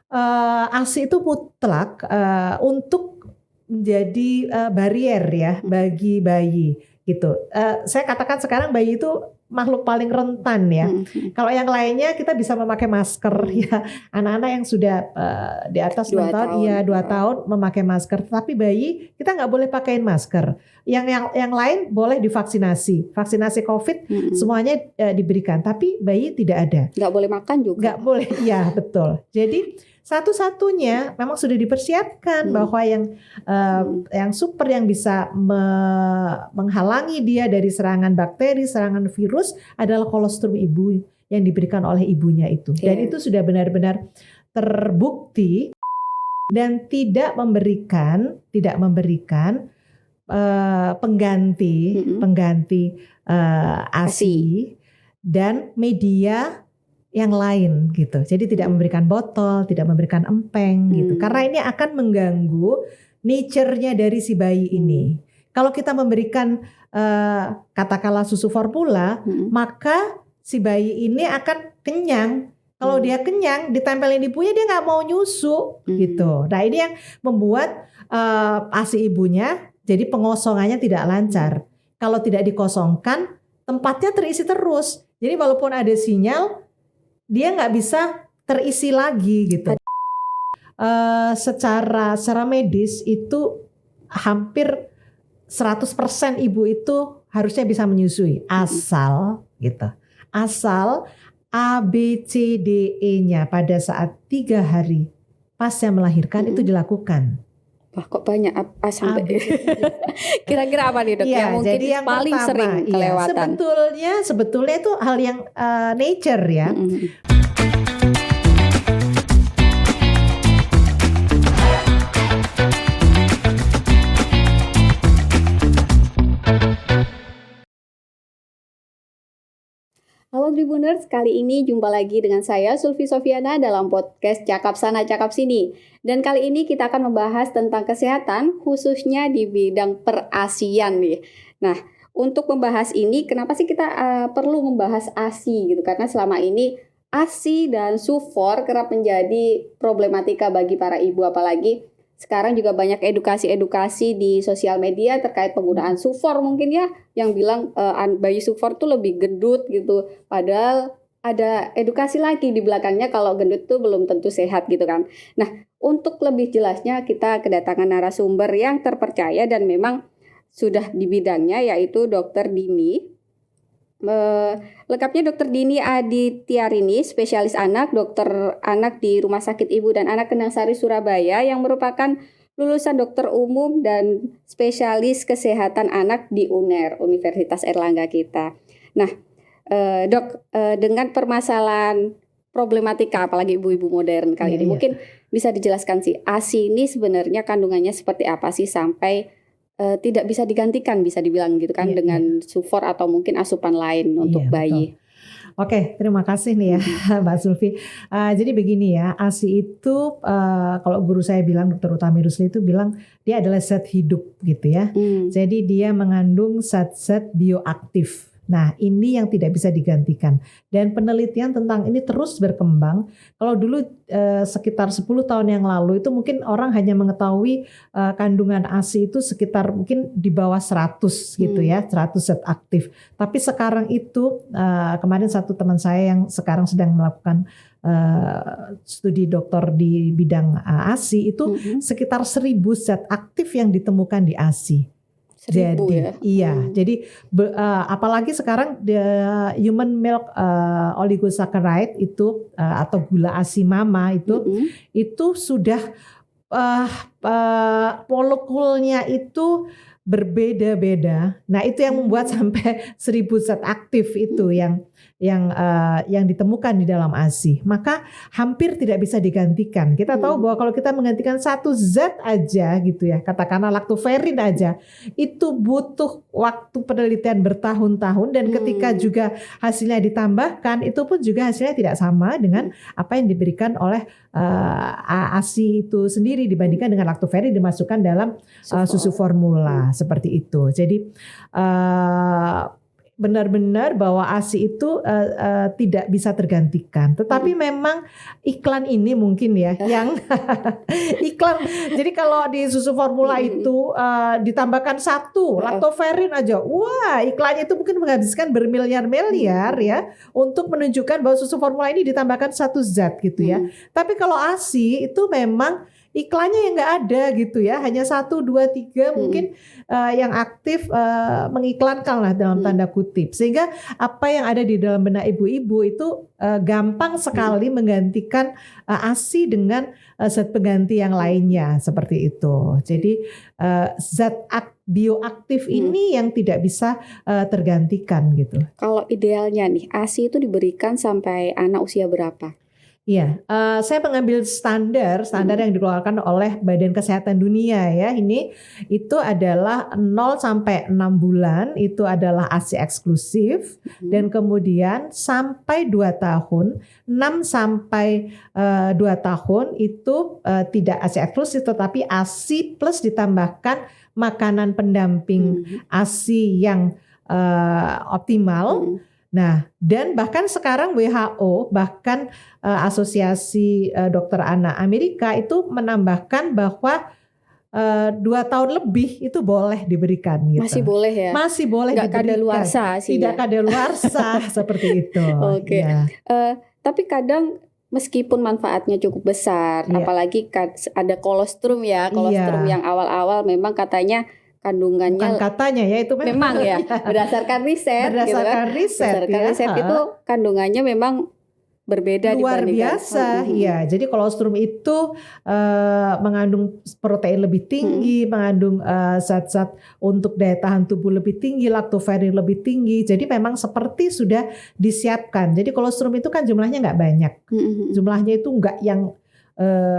ASI itu mutlak untuk menjadi barier ya bagi bayi gitu. Saya katakan sekarang bayi itu makhluk paling rentan ya. Kalau yang lainnya kita bisa memakai masker ya. Anak-anak yang sudah di atas 6 tahun, iya 2 tahun memakai masker. Tapi bayi kita nggak boleh pakaiin masker. Yang lain boleh divaksinasi. Vaksinasi COVID semuanya diberikan. Tapi bayi tidak ada. Nggak boleh makan juga. Nggak boleh, iya betul. Jadi satu-satunya memang sudah dipersiapkan bahwa yang super yang bisa menghalangi dia dari serangan bakteri, serangan virus adalah kolostrum ibu yang diberikan oleh ibunya itu. Dan itu sudah benar-benar terbukti dan tidak memberikan pengganti ASI dan media yang lain gitu. Jadi tidak memberikan botol, tidak memberikan empeng gitu. Karena ini akan mengganggu nature-nya dari si bayi ini. Kalau kita memberikan katakanlah susu formula, maka si bayi ini akan kenyang. Kalau dia kenyang, ditempelin ibunya dia nggak mau nyusu gitu. Nah ini yang membuat ASI ibunya jadi pengosongannya tidak lancar. Kalau tidak dikosongkan, tempatnya terisi terus. Jadi walaupun ada sinyal, dia nggak bisa terisi lagi gitu. Secara medis itu hampir 100% ibu itu harusnya bisa menyusui asal A, B, C, D, E-nya pada saat 3 hari pasca melahirkan itu dilakukan. Wah kok banyak A sampai kira-kira apa nih dok yang mungkin jadi yang paling pertama, sering kelewatan? Sebetulnya itu hal yang nature ya. Halo Tribuners, kali ini jumpa lagi dengan saya Sulfi Sofiana dalam podcast Cakap Sana Cakap Sini. Dan kali ini kita akan membahas tentang kesehatan khususnya di bidang perasian nih. Nah, untuk membahas ini kenapa sih kita perlu membahas ASI gitu? Karena selama ini ASI dan SUFOR kerap menjadi problematika bagi para ibu, apalagi sekarang juga banyak edukasi di sosial media terkait penggunaan SUFOR mungkin ya, yang bilang bayi SUFOR tuh lebih gendut gitu. Padahal ada edukasi lagi di belakangnya kalau gendut tuh belum tentu sehat gitu kan. Nah, untuk lebih jelasnya kita kedatangan narasumber yang terpercaya dan memang sudah di bidangnya, yaitu Dr. Dini. Lengkapnya Dr. Dini Adityarini, spesialis anak, dokter anak di Rumah Sakit Ibu dan Anak Kendang Sari Surabaya, yang merupakan lulusan dokter umum dan spesialis kesehatan anak di UNER, Universitas Erlangga kita. Nah, dok, dengan permasalahan problematika apalagi ibu-ibu modern kali ini, mungkin bisa dijelaskan sih ASI ini sebenarnya kandungannya seperti apa sih sampai tidak bisa digantikan, bisa dibilang gitu kan, dengan SUFOR atau mungkin asupan lain untuk bayi. Betul. Oke, terima kasih nih ya Mbak Sulfi. Jadi begini ya, ASI itu kalau guru saya bilang, Dr. Utami Rusli itu bilang dia adalah zat hidup gitu ya. Jadi dia mengandung zat-zat bioaktif. Nah ini yang tidak bisa digantikan. Dan penelitian tentang ini terus berkembang. Kalau dulu sekitar 10 tahun yang lalu itu mungkin orang hanya mengetahui kandungan ASI itu sekitar mungkin di bawah 100 gitu ya, 100 zat aktif. Tapi sekarang itu kemarin satu teman saya yang sekarang sedang melakukan studi doktor di bidang ASI itu sekitar 1000 zat aktif yang ditemukan di ASI. Jadi apalagi sekarang human milk oligosaccharide itu atau gula ASI mama itu sudah molekulnya itu berbeda-beda. Nah itu yang membuat sampai 1000 zat aktif itu yang ditemukan di dalam ASI. Maka hampir tidak bisa digantikan. Kita tahu bahwa kalau kita menggantikan satu zat aja gitu ya, katakanlah lactoferrin aja, itu butuh waktu penelitian bertahun-tahun, dan ketika juga hasilnya ditambahkan, itu pun juga hasilnya tidak sama dengan apa yang diberikan oleh ASI itu sendiri dibandingkan dengan lactoferrin dimasukkan dalam susu formula seperti itu. Jadi benar-benar bahwa ASI itu tidak bisa tergantikan. Tetapi memang iklan ini mungkin ya yang iklan. Jadi kalau di susu formula itu ditambahkan satu lactoferrin aja, wah iklannya itu mungkin menghabiskan bermiliar-miliar ya untuk menunjukkan bahwa susu formula ini ditambahkan satu zat gitu ya. Tapi kalau ASI itu memang iklannya yang nggak ada gitu ya, hanya 1, 2, 3 mungkin yang aktif mengiklankan lah dalam tanda kutip, sehingga apa yang ada di dalam benak ibu-ibu itu gampang sekali menggantikan ASI dengan zat pengganti yang lainnya seperti itu. Jadi zat bioaktif ini yang tidak bisa tergantikan gitu. Kalau idealnya nih ASI itu diberikan sampai anak usia berapa? Iya, saya mengambil standar yang dikeluarkan oleh Badan Kesehatan Dunia ya. Ini itu adalah 0 sampai 6 bulan itu adalah ASI eksklusif, dan kemudian sampai 2 tahun, 6 sampai 2 tahun itu tidak ASI eksklusif tetapi ASI plus ditambahkan makanan pendamping ASI yang optimal. Nah, dan bahkan sekarang WHO, bahkan Asosiasi Dokter Anak Amerika itu menambahkan bahwa 2 tahun lebih itu boleh diberikan gitu. Masih boleh ya? Masih boleh nggak diberikan. kadaluarsa sih. Tidak kadaluarsa seperti itu. Oke. Ya. Tapi kadang meskipun manfaatnya cukup besar, apalagi ada kolostrum ya, kolostrum yang awal-awal memang katanya kandungannya, bukan katanya ya, itu memang ya berdasarkan riset riset itu kandungannya memang berbeda luar dibandingkan biasa. Iya, jadi kolostrum itu mengandung protein lebih tinggi, mengandung zat-zat untuk daya tahan tubuh lebih tinggi, lactoferrin lebih tinggi. Jadi memang seperti sudah disiapkan. Jadi kolostrum itu kan jumlahnya nggak banyak, jumlahnya itu nggak yang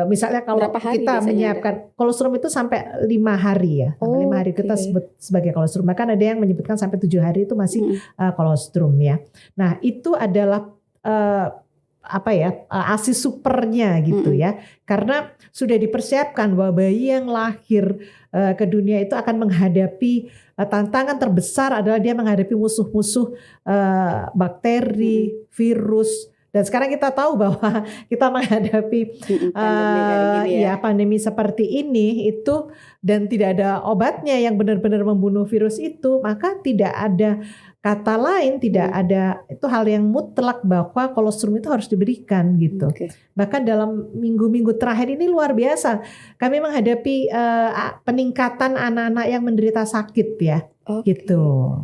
misalnya kalau kita menyiapkan kolostrum itu sampai 5 hari ya, 5 hari kita sebut sebagai kolostrum. Bahkan ada yang menyebutkan sampai 7 hari itu masih kolostrum ya. Nah itu adalah ASI supernya gitu ya, karena sudah dipersiapkan bahwa bayi yang lahir ke dunia itu akan menghadapi tantangan terbesar adalah dia menghadapi musuh-musuh bakteri, virus. Dan sekarang kita tahu bahwa kita menghadapi pandemi seperti ini itu dan tidak ada obatnya yang benar-benar membunuh virus itu, maka tidak ada kata lain, tidak ada, itu hal yang mutlak bahwa kolostrum itu harus diberikan gitu. Bahkan dalam minggu-minggu terakhir ini luar biasa, kami menghadapi peningkatan anak-anak yang menderita sakit ya, gitu.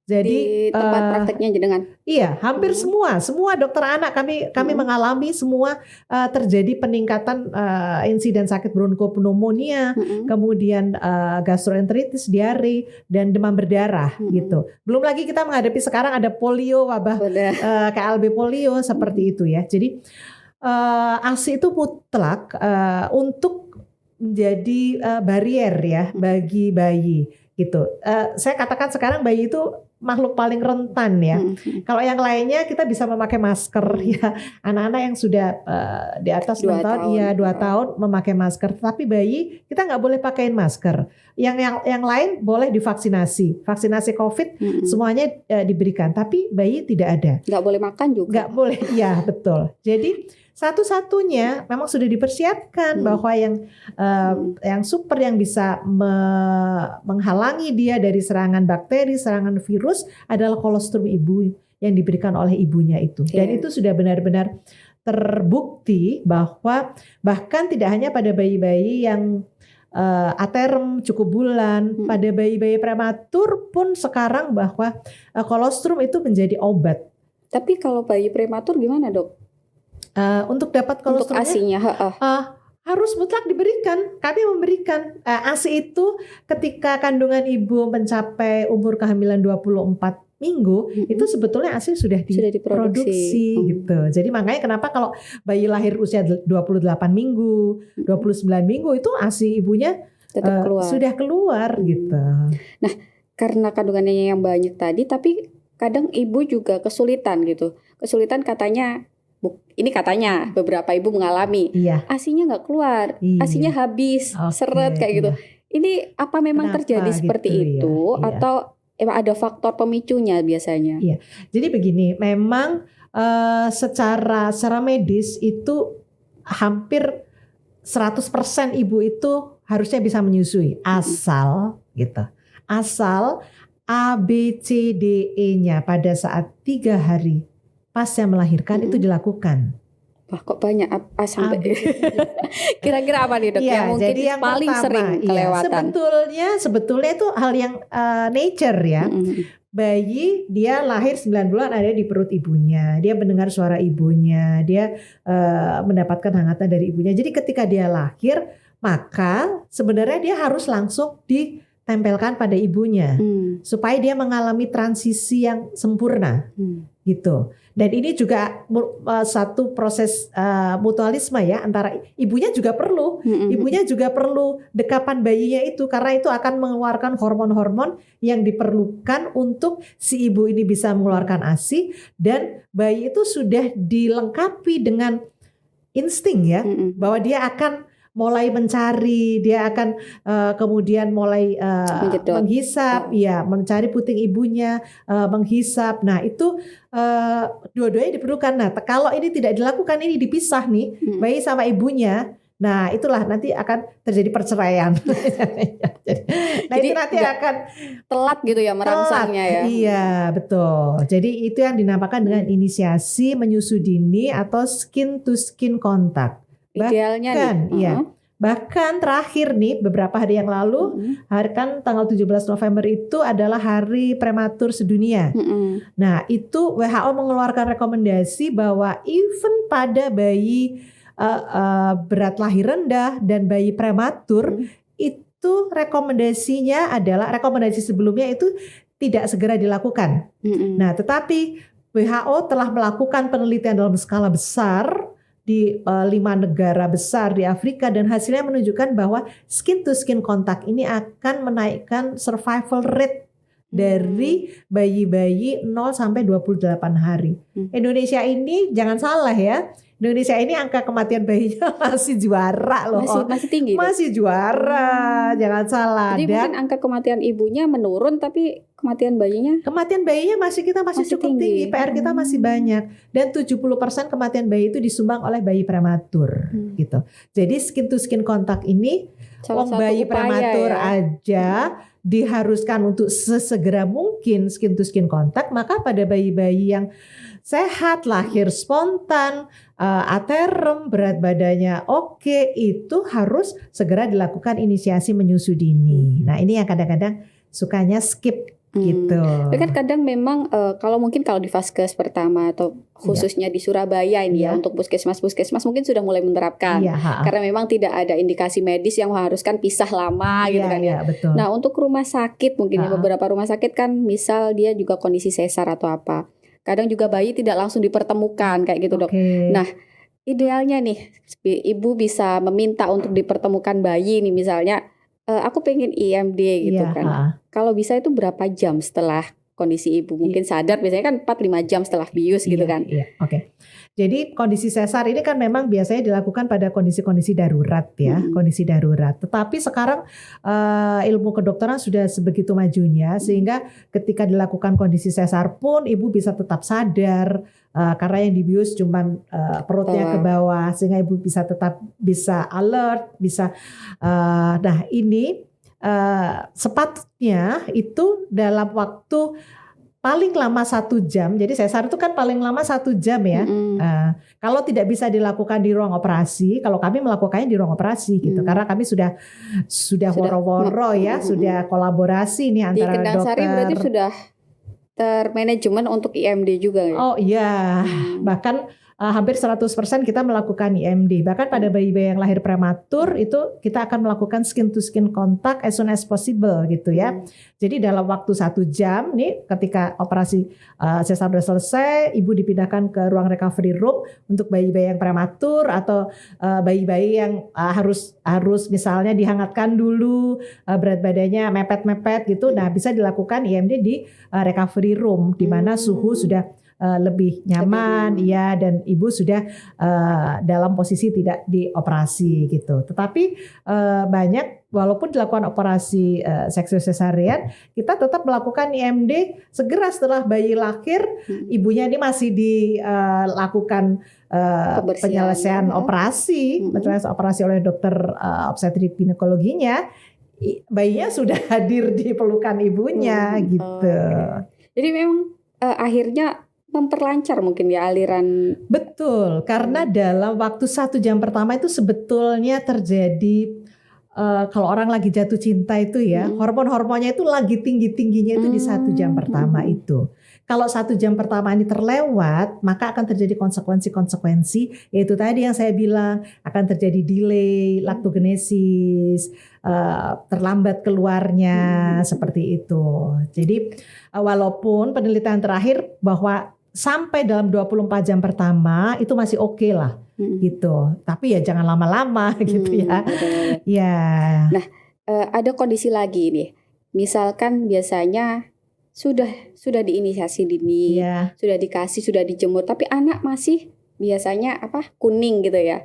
Jadi di tempat prakteknya jenengan. Iya, hampir semua dokter anak kami mengalami semua terjadi peningkatan insiden sakit bronkopneumonia, kemudian gastroenteritis, diare, dan demam berdarah gitu. Belum lagi kita menghadapi sekarang ada polio, wabah KLB polio seperti itu ya. Jadi ASI itu mutlak untuk menjadi barier ya bagi bayi gitu. Saya katakan sekarang bayi itu makhluk paling rentan ya. Kalau yang lainnya kita bisa memakai masker ya. Anak-anak yang sudah di atas 6 tahun, 2 tahun memakai masker. Tapi bayi kita nggak boleh pakaiin masker. Yang lain boleh divaksinasi. Vaksinasi COVID semuanya diberikan. Tapi bayi tidak ada. Nggak boleh makan juga. Nggak boleh, ya betul. Jadi satu-satunya memang sudah dipersiapkan bahwa yang super yang bisa menghalangi dia dari serangan bakteri, serangan virus adalah kolostrum ibu yang diberikan oleh ibunya itu. Dan itu sudah benar-benar terbukti bahwa bahkan tidak hanya pada bayi-bayi yang aterm cukup bulan, pada bayi-bayi prematur pun sekarang bahwa kolostrum itu menjadi obat. Tapi kalau bayi prematur gimana, Dok? Untuk dapat kolostrum ASI-nya harus mutlak diberikan. Kami memberikan ASI itu ketika kandungan ibu mencapai umur kehamilan 24 minggu, itu sebetulnya ASI sudah diproduksi gitu. Jadi makanya kenapa kalau bayi lahir usia 28 minggu, 29 minggu itu ASI ibunya sudah keluar gitu. Nah, karena kandungannya yang banyak tadi, tapi kadang ibu juga kesulitan gitu. Kesulitan katanya, ini katanya beberapa ibu mengalami, ASInya nggak keluar, ASInya habis, seret kayak gitu. Ini apa memang terjadi seperti itu, atau ada faktor pemicunya biasanya? Iya. Jadi begini, memang secara medis itu hampir 100% ibu itu harusnya bisa menyusui asal gitu. Asal A, B, C, D, E-nya pada saat 3 hari pasca melahirkan itu dilakukan. Wah, kok banyak sampai kira-kira apa nih dok? Iya, yang mungkin jadi yang paling pertama, sering kelewatan. Sebetulnya itu hal yang nature ya. Bayi dia lahir 9 bulan ada di perut ibunya, dia mendengar suara ibunya, dia mendapatkan hangatan dari ibunya. Jadi ketika dia lahir, maka sebenarnya dia harus langsung ditempelkan pada ibunya supaya dia mengalami transisi yang sempurna gitu. Dan ini juga satu proses mutualisme ya, antara ibunya juga perlu, ibunya juga perlu dekapan bayinya itu, karena itu akan mengeluarkan hormon-hormon yang diperlukan untuk si ibu ini bisa mengeluarkan ASI, dan bayi itu sudah dilengkapi dengan insting ya, bahwa dia akan mulai mencari, dia akan kemudian mulai menghisap, ya, mencari puting ibunya, menghisap. Nah itu dua-duanya diperlukan. Nah kalau ini tidak dilakukan, ini dipisah nih, bayi sama ibunya. Nah itulah nanti akan terjadi perceraian. Jadi itu nanti akan telat gitu ya merangsangnya ya. Iya betul. Jadi itu yang dinamakan dengan inisiasi menyusu dini atau skin to skin contact. Idealnya nih. Iya. Bahkan terakhir nih beberapa hari yang lalu, hari kan tanggal 17 November itu adalah hari prematur sedunia. Nah, itu WHO mengeluarkan rekomendasi bahwa even pada bayi berat lahir rendah dan bayi prematur itu rekomendasinya adalah, rekomendasi sebelumnya itu tidak segera dilakukan. Nah, tetapi WHO telah melakukan penelitian dalam skala besar di 5 negara besar di Afrika, dan hasilnya menunjukkan bahwa skin to skin contact ini akan menaikkan survival rate dari bayi-bayi 0 sampai 28 hari. Indonesia ini jangan salah ya, Indonesia ini angka kematian bayinya masih juara loh. Masih tinggi. Masih juara, jangan salah. Jadi mungkin angka kematian ibunya menurun, tapi kematian bayinya masih cukup tinggi. PR kita masih banyak, dan 70% kematian bayi itu disumbang oleh bayi prematur gitu. Jadi skin to skin contact ini bayi prematur ya aja diharuskan untuk sesegera mungkin skin to skin contact, maka pada bayi-bayi yang sehat, lahir spontan, aterem, berat badannya oke, itu harus segera dilakukan inisiasi menyusu dini. Nah ini yang kadang-kadang sukanya skip gitu. Tapi kan kadang memang kalau di vaskes pertama atau khususnya di Surabaya ini ya, untuk puskesmas mungkin sudah mulai menerapkan, karena memang tidak ada indikasi medis yang mengharuskan pisah lama gitu kan ya. Betul. Nah untuk rumah sakit mungkin beberapa rumah sakit kan misal dia juga kondisi sesar atau apa, kadang juga bayi tidak langsung dipertemukan kayak gitu dok. Nah idealnya nih ibu bisa meminta untuk dipertemukan bayi nih, misalnya aku pengen IMD gitu kan. Kalau bisa itu berapa jam setelah kondisi ibu mungkin sadar, biasanya kan 4-5 jam setelah bius gitu kan. Oke. Jadi kondisi sesar ini kan memang biasanya dilakukan pada kondisi-kondisi darurat ya, kondisi darurat. Tetapi sekarang ilmu kedokteran sudah sebegitu majunya sehingga ketika dilakukan kondisi sesar pun ibu bisa tetap sadar, karena yang dibius cuman perutnya ke bawah, sehingga ibu bisa tetap bisa alert, bisa nah ini sepatutnya itu dalam waktu paling lama 1 jam. Jadi sesar itu kan paling lama 1 jam ya. Kalau tidak bisa dilakukan di ruang operasi, kalau kami melakukannya di ruang operasi gitu, karena kami sudah woro-woro ya, sudah kolaborasi nih antara dokter. Di Kendang Sari berarti sudah termanajemen untuk IMD juga ya? Oh iya, bahkan hampir 100% kita melakukan IMD. Bahkan pada bayi-bayi yang lahir prematur itu kita akan melakukan skin to skin contact as soon as possible gitu ya. Jadi dalam waktu 1 jam nih ketika operasi sesar sudah selesai, ibu dipindahkan ke ruang recovery room untuk bayi-bayi yang prematur atau bayi-bayi yang harus misalnya dihangatkan dulu, berat badannya mepet-mepet gitu. Nah bisa dilakukan IMD di recovery room di mana suhu sudah lebih nyaman, ya, dan ibu sudah dalam posisi tidak dioperasi gitu. Tetapi banyak walaupun dilakukan operasi seksius cesarean, kita tetap melakukan IMD segera setelah bayi lahir. Ibunya ini masih dilakukan penyelesaian operasi oleh dokter obstetrik ginekologinya. Bayinya sudah hadir di pelukan ibunya gitu. Jadi memang akhirnya memperlancar mungkin ya aliran. Betul, karena dalam waktu 1 jam pertama itu sebetulnya terjadi kalau orang lagi jatuh cinta itu ya, hormon-hormonnya itu lagi tinggi-tingginya itu di 1 jam pertama itu. Kalau 1 jam pertama ini terlewat, maka akan terjadi konsekuensi-konsekuensi, yaitu tadi yang saya bilang akan terjadi delay laktogenesis, terlambat keluarnya seperti itu. Jadi walaupun penelitian terakhir bahwa sampai dalam 24 jam pertama itu masih oke lah gitu. Tapi ya jangan lama-lama gitu ya. Ya. Nah, ada kondisi lagi nih. Misalkan biasanya sudah diinisiasi dini, sudah dikasih, sudah dijemur, tapi anak masih biasanya kuning gitu ya.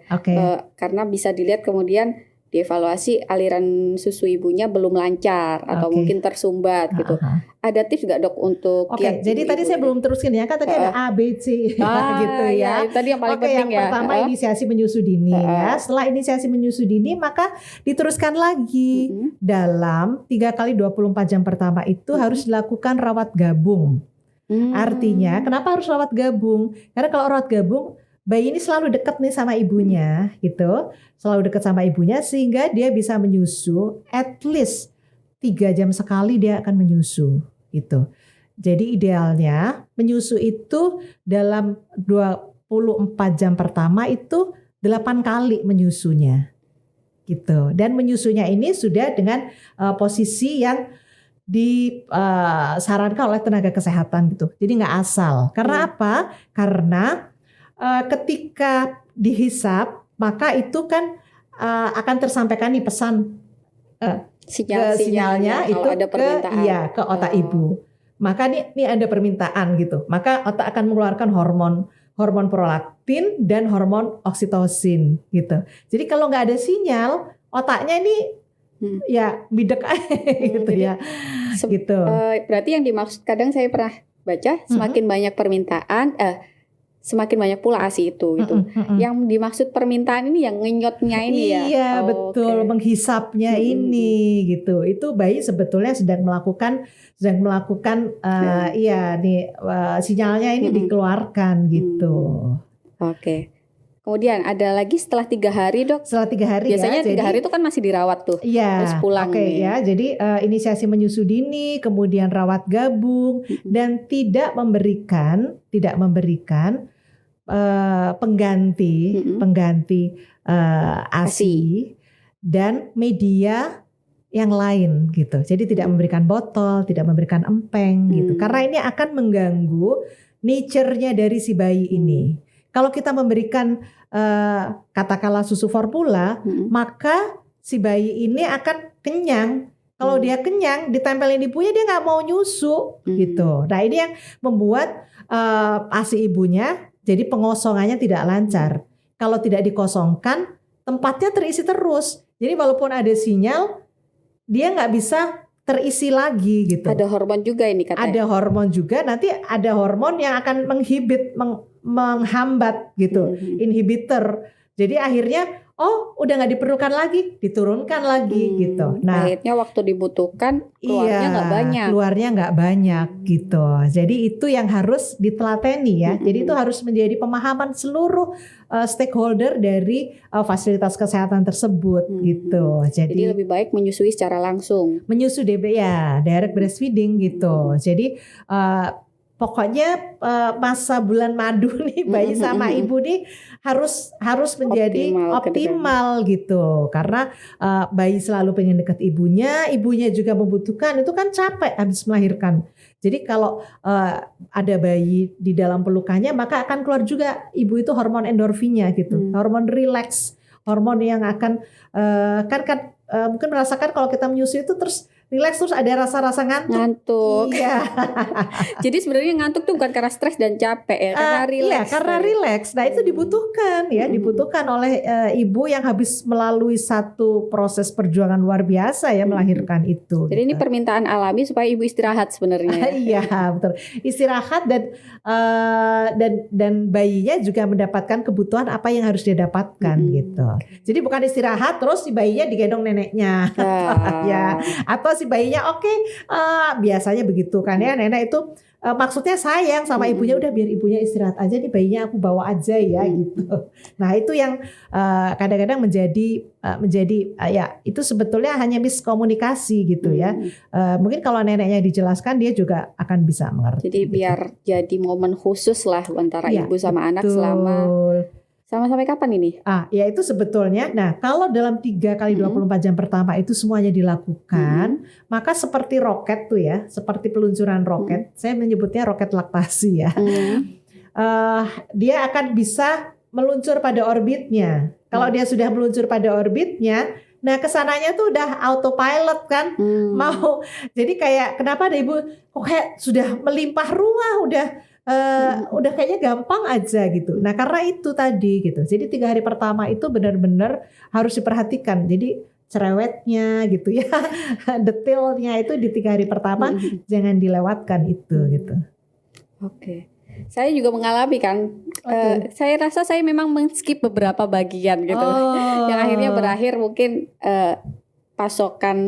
Karena bisa dilihat kemudian dievaluasi aliran susu ibunya belum lancar atau mungkin tersumbat gitu. Ada tips nggak dok untuk jadi tadi saya belum teruskan ya, kan tadi ada A, B, C gitu ya. Tadi yang paling penting yang pertama inisiasi menyusu dini ya. Setelah inisiasi menyusu dini maka diteruskan lagi dalam 3 kali 24 jam pertama itu harus dilakukan rawat gabung. Artinya kenapa harus rawat gabung? Karena kalau rawat gabung bayi ini selalu dekat nih sama ibunya gitu, selalu dekat sama ibunya sehingga dia bisa menyusu at least 3 jam sekali dia akan menyusu gitu. Jadi idealnya menyusu itu dalam 24 jam pertama itu 8 kali menyusunya gitu. Dan menyusunya ini sudah dengan posisi yang disarankan oleh tenaga kesehatan gitu. Jadi nggak asal. Karena apa? Karena ketika dihisap maka itu kan akan tersampaikan nih pesan sinyalnya itu ada ke otak ibu. Maka ini ada permintaan gitu. Maka otak akan mengeluarkan hormon prolaktin dan hormon oksitosin gitu. Jadi kalau nggak ada sinyal, otaknya ini ya bidek gitu ya. Gitu. Berarti yang dimaksud kadang saya pernah baca semakin banyak permintaan semakin banyak pula ASI itu gitu. Yang dimaksud permintaan ini yang ngenyotnya ini ya. Iya, betul, menghisapnya ini gitu. Itu bayi sebetulnya sedang melakukan sinyalnya ini dikeluarkan gitu. Oke. Kemudian ada lagi setelah 3 hari dok. Setelah 3 hari biasanya 3 hari itu kan masih dirawat tuh. Iya. Terus pulang. Ya. Jadi inisiasi menyusu dini, kemudian rawat gabung dan tidak memberikan pengganti ASI dan media yang lain gitu. Jadi tidak memberikan botol, tidak memberikan empeng gitu. Karena ini akan mengganggu nature-nya dari si bayi ini. Kalau kita memberikan katakanlah susu formula, maka si bayi ini akan kenyang. Kalau dia kenyang, ditempelin ibunya dia nggak mau nyusu gitu. Nah ini yang membuat ASI ibunya jadi pengosongannya tidak lancar. Kalau tidak dikosongkan, tempatnya terisi terus. Jadi walaupun ada sinyal, dia nggak bisa terisi lagi gitu. Ada hormon juga ini katanya. Ada hormon juga, nanti ada hormon yang akan menghambat gitu, inhibitor. Jadi akhirnya udah nggak diperlukan lagi, diturunkan lagi gitu. Nah, akhirnya waktu dibutuhkan keluarnya nggak banyak gitu. Jadi itu yang harus ditelateni ya. Jadi itu harus menjadi pemahaman seluruh stakeholder dari fasilitas kesehatan tersebut gitu. Jadi lebih baik menyusui secara langsung. Menyusu DB ya, direct breastfeeding gitu. Jadi pokoknya masa bulan madu nih bayi sama ibu nih harus menjadi optimal gitu. Karena bayi selalu pengen dekat ibunya juga membutuhkan, itu kan capek habis melahirkan. Jadi kalau ada bayi di dalam pelukannya maka akan keluar juga ibu itu hormon endorfinnya gitu. Hormon relax, hormon yang akan mungkin merasakan kalau kita menyusui itu terus rileks terus ada rasa-rasa ngantuk. Ngantuk. Iya. Jadi sebenarnya ngantuk tuh bukan karena stres dan capek ya, karena rileks. Iya, karena rileks. Nah, itu dibutuhkan ya, dibutuhkan oleh ibu yang habis melalui satu proses perjuangan luar biasa ya melahirkan itu. Jadi ini permintaan alami supaya ibu istirahat sebenarnya. Iya, betul. Istirahat dan bayinya juga mendapatkan kebutuhan apa yang harus dia dapatkan gitu. Jadi bukan istirahat terus si bayinya digendong neneknya. Ya, atau si bayinya biasanya begitu kan ya, nenek itu maksudnya sayang sama ibunya, udah biar ibunya istirahat aja nih, bayinya aku bawa aja ya gitu. Nah itu yang kadang-kadang menjadi ya itu sebetulnya hanya miskomunikasi gitu ya. Mungkin kalau neneknya dijelaskan dia juga akan bisa mengerti. Jadi biar jadi momen khusus lah antara ibu sama anak selama sampai kapan ini? Ya itu sebetulnya. Nah, kalau dalam 3 kali 24 jam pertama itu semuanya dilakukan, maka seperti roket tuh ya, seperti peluncuran roket. Saya menyebutnya roket laktasi ya. Dia akan bisa meluncur pada orbitnya. Kalau dia sudah meluncur pada orbitnya, nah kesananya tuh udah autopilot kan, jadi kayak kenapa ada ibu kok kayak sudah melimpah ruah, udah kayaknya gampang aja gitu. Nah karena itu tadi gitu. Jadi 3 hari pertama itu benar-benar harus diperhatikan. Jadi cerewetnya gitu ya, detailnya itu di 3 hari pertama jangan dilewatkan itu gitu. Oke. Saya juga mengalami kan. Saya rasa saya memang men-skip beberapa bagian gitu, yang akhirnya berakhir mungkin pasokan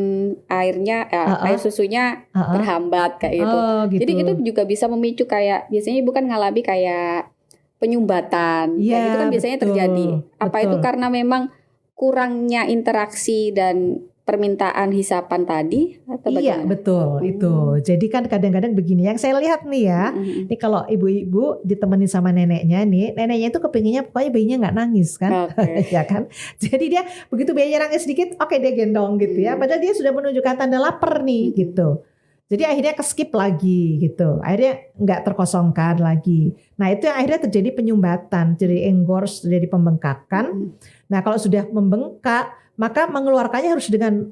airnya, air susunya terhambat kayak gitu. Gitu. Jadi itu juga bisa memicu kayak biasanya ibu kan ngalami kayak penyumbatan, kayak gitu kan biasanya terjadi. Apa itu karena memang kurangnya interaksi dan permintaan hisapan tadi atau bagaimana? Iya betul itu. Jadi kan kadang-kadang begini yang saya lihat nih ya, ini kalau ibu-ibu ditemenin sama neneknya nih, neneknya itu kepinginnya pokoknya bayinya nggak nangis kan, ya kan. Jadi dia begitu bayinya nangis sedikit, dia gendong gitu ya. Padahal dia sudah menunjukkan tanda lapar nih gitu. Jadi akhirnya keskip lagi gitu, akhirnya nggak terkosongkan lagi. Nah itu yang akhirnya terjadi penyumbatan, jadi engorge, terjadi pembengkakan. Nah kalau sudah membengkak, maka mengeluarkannya harus dengan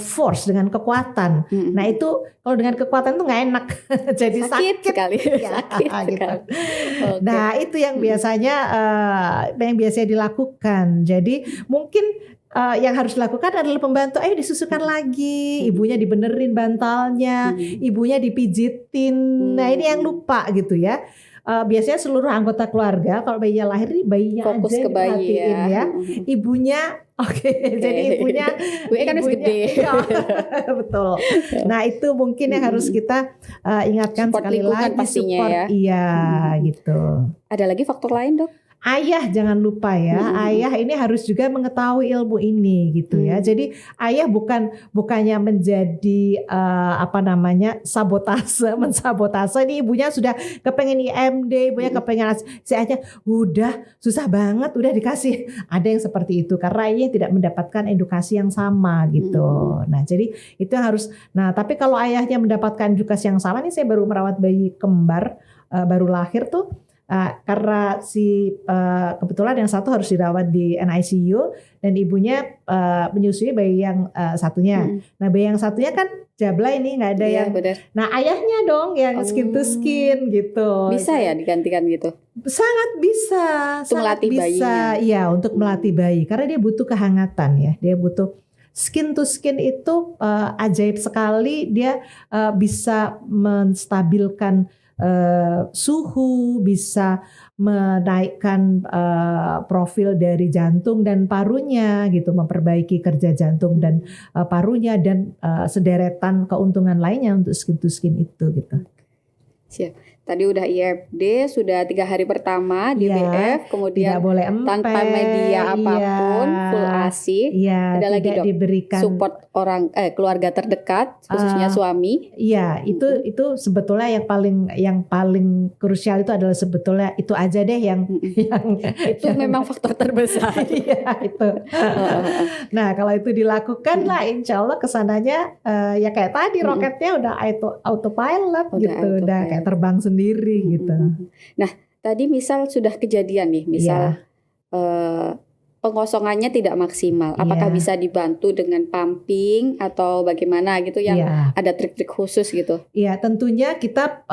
force, dengan kekuatan. Nah itu kalau dengan kekuatan itu nggak enak, jadi sakit sekali. Sakit gitu. Nah itu yang biasanya dilakukan. Jadi mungkin yang harus dilakukan adalah pembantu, ayo disusukan lagi, ibunya dibenerin bantalnya, ibunya dipijitin. Nah ini yang lupa gitu ya. Biasanya seluruh anggota keluarga kalau bayinya lahir ini bayinya fokus aja ke bayi ya. Ibunya jadi ibunya kan harus gede. Betul. Nah itu mungkin yang harus kita ingatkan support sekali lagi pastinya support ya. Gitu. Ada lagi faktor lain dok? Ayah jangan lupa ya, ayah ini harus juga mengetahui ilmu ini gitu ya. Jadi ayah bukannya menjadi mensabotase ini ibunya sudah kepengen IMD, ibunya kepengen si ayahnya udah susah banget udah dikasih. Ada yang seperti itu karena ayah tidak mendapatkan edukasi yang sama gitu. Nah, jadi itu yang harus. Nah, tapi kalau ayahnya mendapatkan edukasi yang sama nih, saya baru merawat bayi kembar baru lahir tuh. Karena kebetulan yang satu harus dirawat di NICU dan ibunya menyusui bayi yang satunya. Nah bayi yang satunya kan jabla ini nggak ada yang. Bener. Nah ayahnya dong yang skin to skin gitu. Bisa ya digantikan gitu? Sangat bisa. Untuk melatih bayinya. Iya untuk melatih bayi karena dia butuh kehangatan ya. Dia butuh. Skin to skin itu ajaib sekali. Dia bisa menstabilkan suhu, bisa menaikkan profil dari jantung dan parunya gitu, memperbaiki kerja jantung dan parunya dan sederetan keuntungan lainnya untuk skin to skin itu gitu. Siap. Tadi udah IFD, sudah 3 hari pertama di BF, kemudian boleh tanpa media apapun, full ASI. Ada lagi dok, diberikan support orang keluarga terdekat, khususnya suami. Iya, itu sebetulnya yang paling krusial itu adalah sebetulnya itu aja deh yang itu memang faktor terbesar. Iya itu. Nah kalau itu dilakukan lah, insya Allah kesananya ya kayak tadi roketnya udah autopilot gitu, udah kayak terbang sendiri gitu. Nah, tadi misal sudah kejadian nih, misal pengosongannya tidak maksimal. Apakah Iya. bisa dibantu dengan pumping atau bagaimana gitu yang Iya. ada trik-trik khusus gitu? Iya, tentunya kita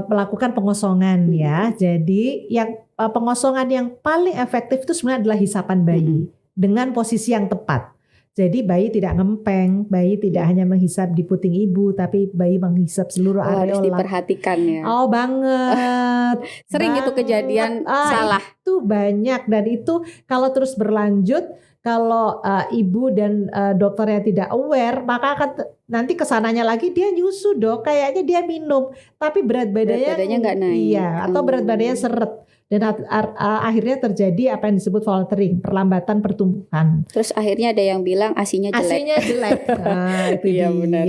melakukan pengosongan ya. Jadi yang pengosongan yang paling efektif itu sebenarnya adalah hisapan bayi dengan posisi yang tepat. Jadi bayi tidak ngempeng, bayi tidak hanya menghisap di puting ibu, tapi bayi menghisap seluruh Harus areola. diperhatikan ya. Oh banget. Sering itu kejadian salah. Itu banyak, dan itu kalau terus berlanjut, kalau ibu dan dokternya tidak aware, maka akan nanti kesananya lagi dia nyusu dok, kayaknya dia minum, tapi berat badannya nggak naik. Iya, atau berat badannya seret. Dan akhirnya terjadi apa yang disebut faltering, perlambatan pertumbuhan. Terus akhirnya ada yang bilang ASINya jelek. ASINya jelek. Nah, itu Iya, dia benar.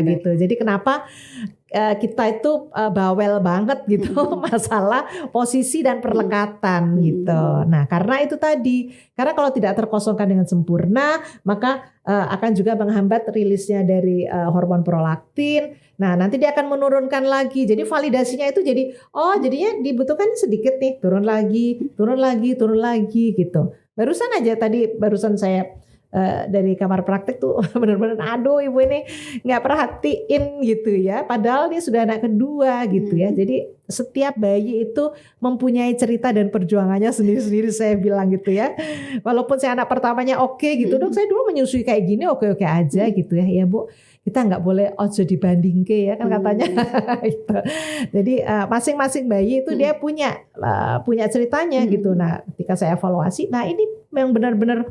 gitu. Jadi kenapa kita itu bawel banget gitu masalah posisi dan perlekatan gitu. Nah, karena itu tadi, karena kalau tidak terkosongkan dengan sempurna, maka akan juga menghambat rilisnya dari hormon prolaktin. Nah, nanti dia akan menurunkan lagi. Jadi validasinya itu jadi jadinya dibutuhkan sedikit nih, turun lagi gitu. Barusan saya dari kamar praktek tuh benar-benar aduh ibu ini nggak perhatiin gitu ya, padahal dia sudah anak kedua gitu ya. Jadi setiap bayi itu mempunyai cerita dan perjuangannya sendiri-sendiri, saya bilang gitu ya. Walaupun saya anak pertamanya oke gitu, dok saya dulu menyusui kayak gini oke aja gitu ya bu, kita nggak boleh ojo dibandingke ya kan katanya. Gitu. Jadi masing-masing bayi itu dia punya ceritanya gitu. Nah ketika saya evaluasi, nah ini yang benar-benar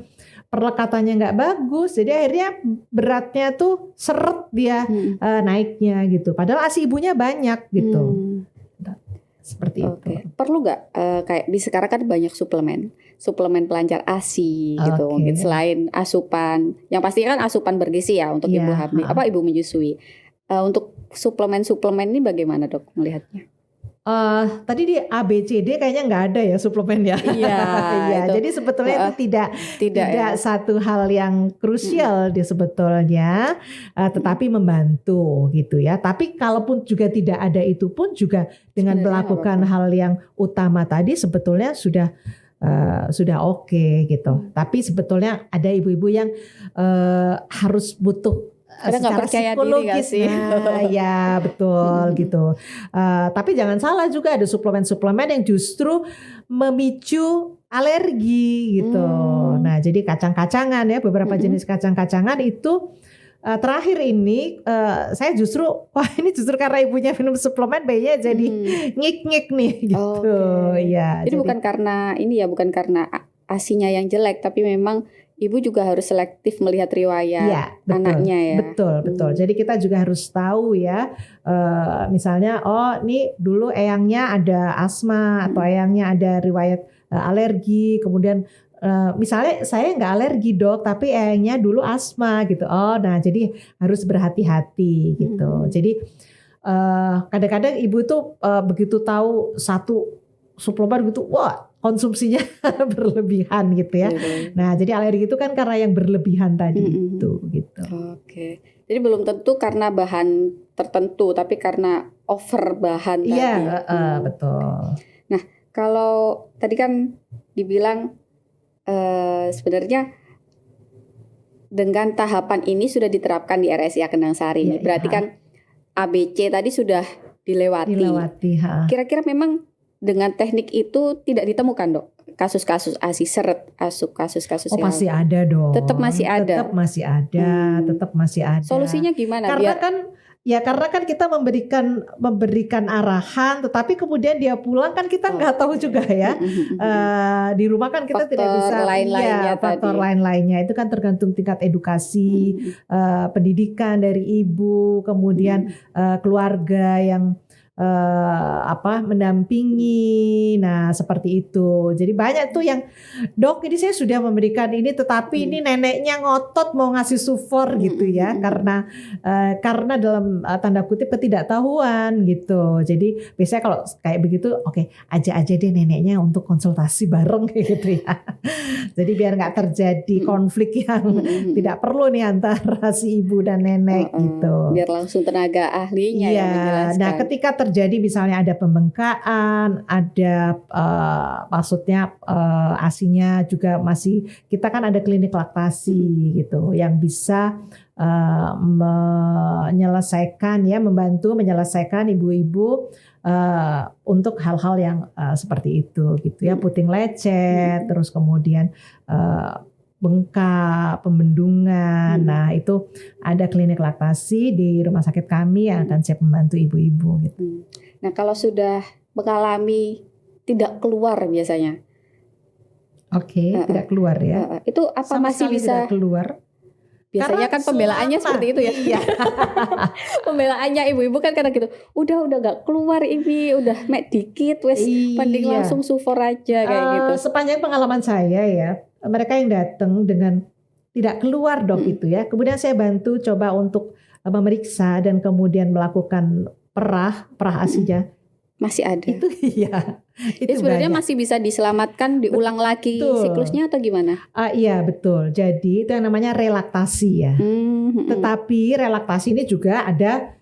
perlekatannya nggak bagus, jadi akhirnya beratnya tuh seret dia naiknya gitu. Padahal ASI ibunya banyak gitu. Seperti itu. Perlu nggak kayak di sekarang kan banyak suplemen pelancar ASI gitu, mungkin selain asupan, yang pasti kan asupan bergizi ya untuk ibu hamil, ibu menyusui. Untuk suplemen ini bagaimana dok melihatnya? Tadi di ABCD kayaknya nggak ada ya suplemen ya. Iya. Jadi sebetulnya itu tidak satu hal yang krusial dia sebetulnya, tetapi membantu gitu ya. Tapi kalaupun juga tidak ada itu pun juga dengan melakukan hal yang utama tadi sebetulnya sudah oke gitu. Tapi sebetulnya ada ibu-ibu yang harus butuh kadang nggak percaya diri gak sih? Ya betul gitu. Tapi jangan salah juga ada suplemen-suplemen yang justru memicu alergi gitu. Nah jadi kacang-kacangan ya, beberapa jenis kacang-kacangan itu terakhir ini saya justru ini justru karena ibunya minum suplemen bayinya jadi ngik-ngik nih gitu. Ya. Jadi bukan karena bukan karena ASINya yang jelek, tapi memang ibu juga harus selektif melihat riwayat anaknya ya. Betul. Jadi kita juga harus tahu ya, misalnya nih dulu eyangnya ada asma atau eyangnya ada riwayat alergi, kemudian misalnya saya nggak alergi dok, tapi eyangnya dulu asma gitu. Nah jadi harus berhati-hati gitu. Jadi kadang-kadang ibu tuh begitu tahu satu suplemen gitu, konsumsinya berlebihan gitu ya. Nah, jadi alergi itu kan karena yang berlebihan tadi itu gitu. Oke. Jadi belum tentu karena bahan tertentu, tapi karena over bahan tadi. Iya, betul. Nah, kalau tadi kan dibilang sebenarnya dengan tahapan ini sudah diterapkan di RSIA Kendang Sari. Berarti kan ABC tadi sudah dilewati. Kira-kira memang dengan teknik itu tidak ditemukan dok kasus-kasus ASI seret, kasus-kasus yang pasti ada dong. Tetap masih ada. Tetap masih ada. Solusinya gimana? Karena kan kita memberikan arahan, tetapi kemudian dia pulang kan kita nggak tahu juga ya. Di rumah kan kita tidak bisa faktor lain-lainnya itu kan tergantung tingkat edukasi, pendidikan dari ibu, kemudian keluarga yang mendampingi. Nah seperti itu. Jadi banyak tuh yang dok ini saya sudah memberikan ini, tetapi ini neneknya ngotot mau ngasih sufor gitu ya, karena dalam tanda kutip ketidaktahuan gitu. Jadi biasanya kalau kayak begitu ajak aja deh neneknya untuk konsultasi bareng gitu ya. Jadi biar nggak terjadi konflik yang tidak perlu nih antara si ibu dan nenek gitu. Biar langsung tenaga ahlinya yang menjelaskan. Nah ketika terjadi misalnya ada pembengkakan, ada maksudnya ASINya juga masih, kita kan ada klinik laktasi gitu yang bisa membantu menyelesaikan ibu-ibu untuk hal-hal yang seperti itu gitu ya, puting lecet, terus kemudian bengkak, pembendungan. Nah, itu ada klinik laktasi di rumah sakit kami yang akan siap membantu ibu-ibu gitu. Nah, kalau sudah mengalami tidak keluar biasanya. Oke, tidak keluar ya. Itu apa sama masih bisa tidak keluar? Biasanya kan pembelaannya seperti itu ya. Iya. Pembelaannya ibu-ibu kan kadang gitu. Udah gak keluar ini, udah mek dikit wes mending langsung sufor aja kayak gitu. Sepanjang pengalaman saya ya, mereka yang datang dengan tidak keluar dok itu ya. Kemudian saya bantu coba untuk memeriksa dan kemudian melakukan perah ASINya. Masih ada. Itu iya. Itu sebenarnya masih bisa diselamatkan, diulang lagi siklusnya atau gimana? Iya betul. Jadi itu yang namanya relaktasi ya. Tetapi relaktasi ini juga ada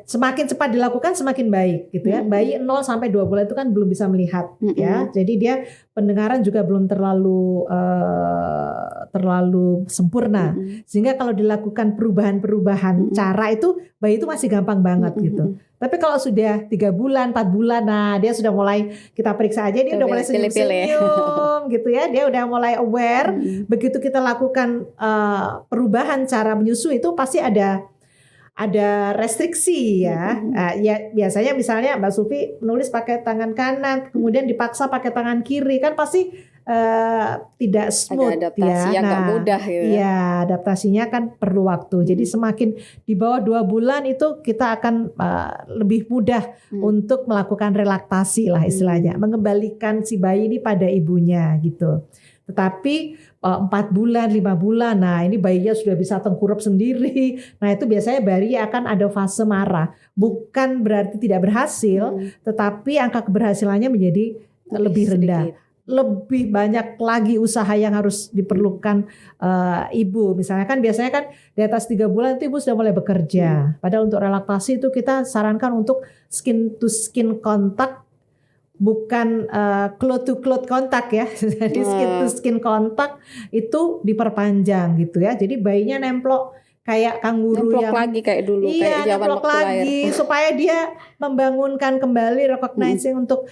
semakin cepat dilakukan semakin baik gitu ya. Bayi 0 sampai 2 bulan itu kan belum bisa melihat ya. Jadi dia pendengaran juga belum terlalu sempurna. Sehingga kalau dilakukan perubahan cara itu bayi itu masih gampang banget gitu. Tapi kalau sudah 3 bulan, 4 bulan, nah dia sudah mulai, kita periksa aja dia udah mulai senyum-senyum gitu ya. Dia udah mulai aware. Begitu kita lakukan perubahan cara menyusui itu pasti ada restriksi ya. Ya biasanya misalnya Mbak Sulfi nulis pakai tangan kanan, kemudian dipaksa pakai tangan kiri, kan pasti tidak smooth. Ada adaptasi yang gak mudah gitu. Iya, adaptasinya kan perlu waktu. Jadi semakin di bawah 2 bulan itu kita akan lebih mudah untuk melakukan relaktasi lah istilahnya, mengembalikan si bayi ini pada ibunya gitu. Tetapi 4 bulan, 5 bulan, nah ini bayinya sudah bisa tengkurap sendiri. Nah itu biasanya bayi akan ada fase marah. Bukan berarti tidak berhasil, tetapi angka keberhasilannya menjadi lebih rendah. Sedikit. Lebih banyak lagi usaha yang harus diperlukan ibu. Misalnya kan biasanya kan di atas 3 bulan itu ibu sudah mulai bekerja. Padahal untuk relaksasi itu kita sarankan untuk skin to skin contact, bukan cloth to cloth kontak ya. Jadi skin to skin kontak itu diperpanjang gitu ya. Jadi bayinya nemplok kayak kanguru yang lagi kayak dulu, iya, kayak zaman waktu lagi lahir. Supaya dia membangunkan kembali recognizing untuk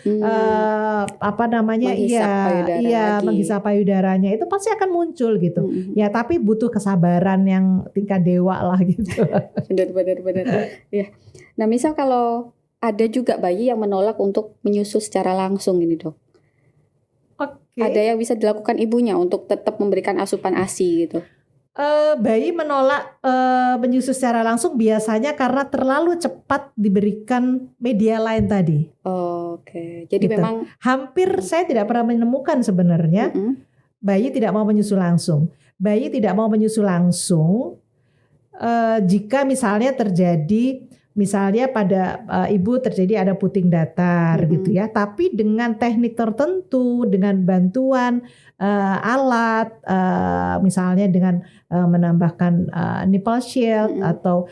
menghisap payudaranya itu pasti akan muncul gitu. Ya tapi butuh kesabaran yang tingkat dewa lah gitu. Benar. Ya. Nah, misal kalau ada juga bayi yang menolak untuk menyusu secara langsung ini dok. Oke. Ada yang bisa dilakukan ibunya untuk tetap memberikan asupan ASI gitu. Bayi menolak menyusu secara langsung biasanya karena terlalu cepat diberikan media lain tadi. Oke. Jadi gitu. Memang hampir saya tidak pernah menemukan sebenarnya bayi tidak mau menyusu langsung. Bayi tidak mau menyusu langsung jika misalnya terjadi, misalnya pada ibu terjadi ada puting datar gitu ya, tapi dengan teknik tertentu, dengan bantuan alat, misalnya dengan menambahkan nipple shield atau